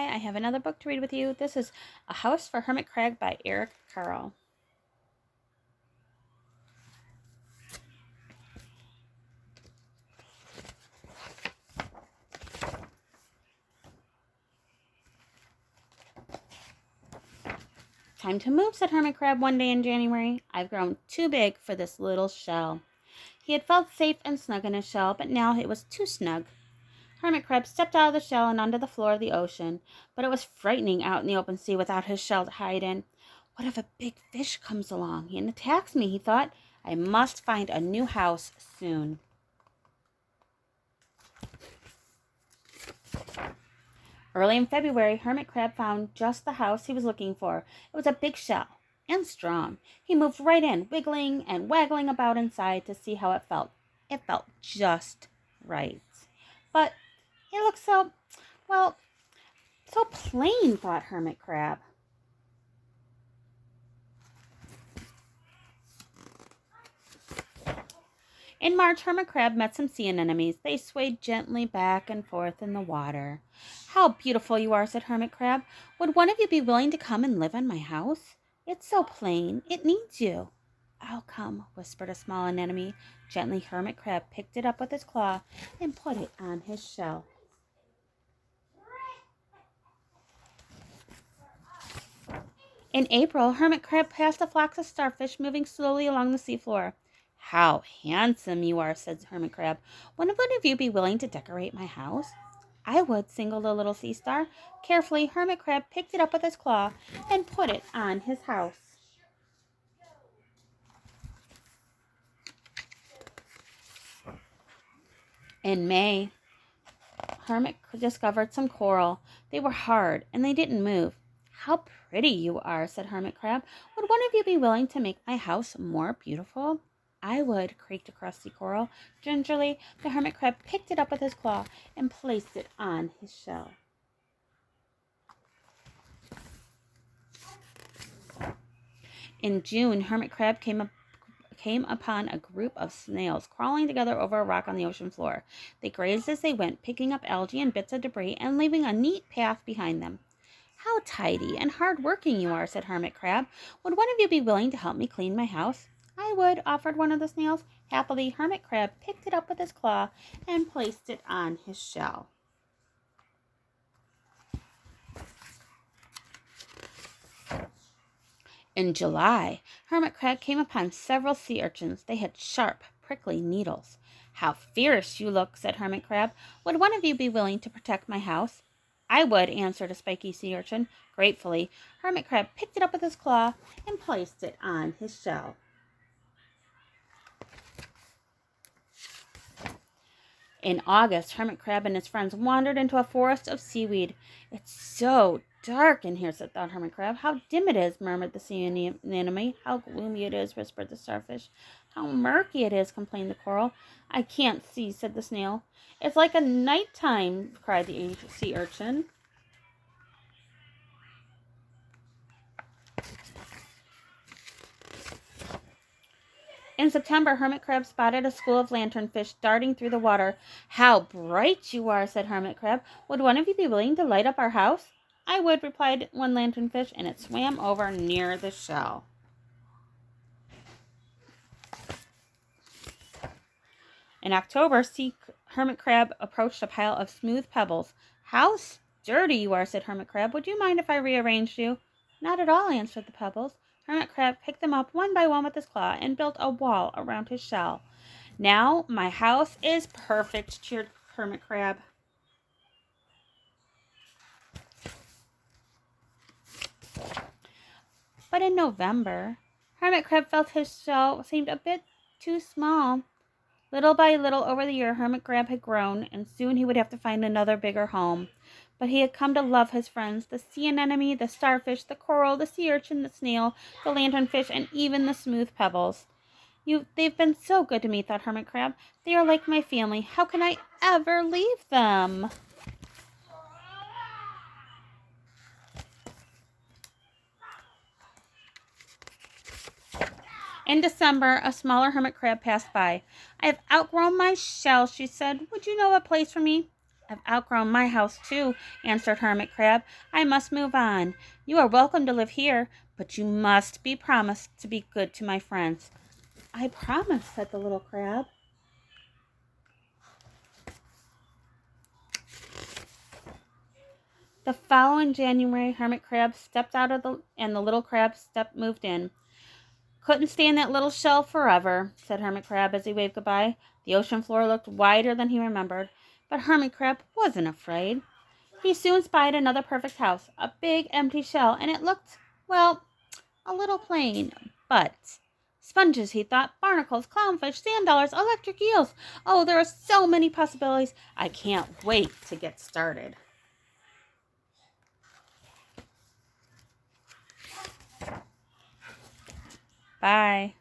I have another book to read with you. This is A House for Hermit Crab by Eric Carle. Time to move, said Hermit Crab one day in January. I've grown too big for this little shell. He had felt safe and snug in his shell, but now it was too snug. Hermit Crab stepped out of the shell and onto the floor of the ocean, but it was frightening out in the open sea without his shell to hide in. What if a big fish comes along and attacks me, he thought. I must find a new house soon. Early in February, Hermit Crab found just the house he was looking for. It was a big shell and strong. He moved right in, wiggling and waggling about inside to see how it felt. It felt just right. But it looked so plain, thought Hermit Crab. In March, Hermit Crab met some sea anemones. They swayed gently back and forth in the water. How beautiful you are, said Hermit Crab. Would one of you be willing to come and live in my house? It's so plain. It needs you. I'll come, whispered a small anemone. Gently, Hermit Crab picked it up with his claw and put it on his shell. In April, Hermit Crab passed a flock of starfish moving slowly along the seafloor. How handsome you are, said Hermit Crab. Would one of you be willing to decorate my house? I would, singled a little sea star. Carefully, Hermit Crab picked it up with his claw and put it on his house. In May, Hermit discovered some coral. They were hard and they didn't move. How pretty you are, said Hermit Crab. Would one of you be willing to make my house more beautiful? I would, creaked a crusty coral. Gingerly, the Hermit Crab picked it up with his claw and placed it on his shell. In June, Hermit Crab came upon a group of snails crawling together over a rock on the ocean floor. They grazed as they went, picking up algae and bits of debris and leaving a neat path behind them. How tidy and hard-working you are, said Hermit Crab. Would one of you be willing to help me clean my house? I would, offered one of the snails. Happily, Hermit Crab picked it up with his claw and placed it on his shell. In July, Hermit Crab came upon several sea urchins. They had sharp, prickly needles. How fierce you look, said Hermit Crab. Would one of you be willing to protect my house? I would, answered a spiky sea urchin. Gratefully, Hermit Crab picked it up with his claw and placed it on his shell. In August, Hermit Crab and his friends wandered into a forest of seaweed. It's so dark in here, said the Hermit Crab. How dim it is, murmured the sea anemone. How gloomy it is, whispered the starfish. How murky it is, complained the coral. I can't see, said the snail. It's like a nighttime, cried the sea urchin. In September, Hermit Crab spotted a school of lanternfish darting through the water. How bright you are, said Hermit Crab. Would one of you be willing to light up our house? I would, replied one lanternfish, and it swam over near the shell. In October, Hermit Crab approached a pile of smooth pebbles. How sturdy you are, said Hermit Crab. Would you mind if I rearranged you? Not at all, answered the pebbles. Hermit Crab picked them up one by one with his claw and built a wall around his shell. Now my house is perfect, cheered Hermit Crab. But in November, Hermit Crab felt his shell seemed a bit too small. Little by little over the year, Hermit Crab had grown, and soon he would have to find another bigger home. But he had come to love his friends, the sea anemone, the starfish, the coral, the sea urchin, the snail, the lanternfish, and even the smooth pebbles. They've been so good to me, thought Hermit Crab. They are like my family. How can I ever leave them? In December, a smaller hermit crab passed by. I have outgrown my shell, she said. Would you know a place for me? I've outgrown my house too, answered Hermit Crab. I must move on. You are welcome to live here, but you must be promised to be good to my friends. I promise, said the little crab. The following January, Hermit Crab stepped out of and the little crab moved in. Couldn't stay in that little shell forever, said Hermit Crab as he waved goodbye. The ocean floor looked wider than he remembered, but Hermit Crab wasn't afraid. He soon spied another perfect house, a big empty shell, and it looked, well, a little plain, but sponges, he thought, barnacles, clownfish, sand dollars, electric eels. Oh, there are so many possibilities. I can't wait to get started. Bye.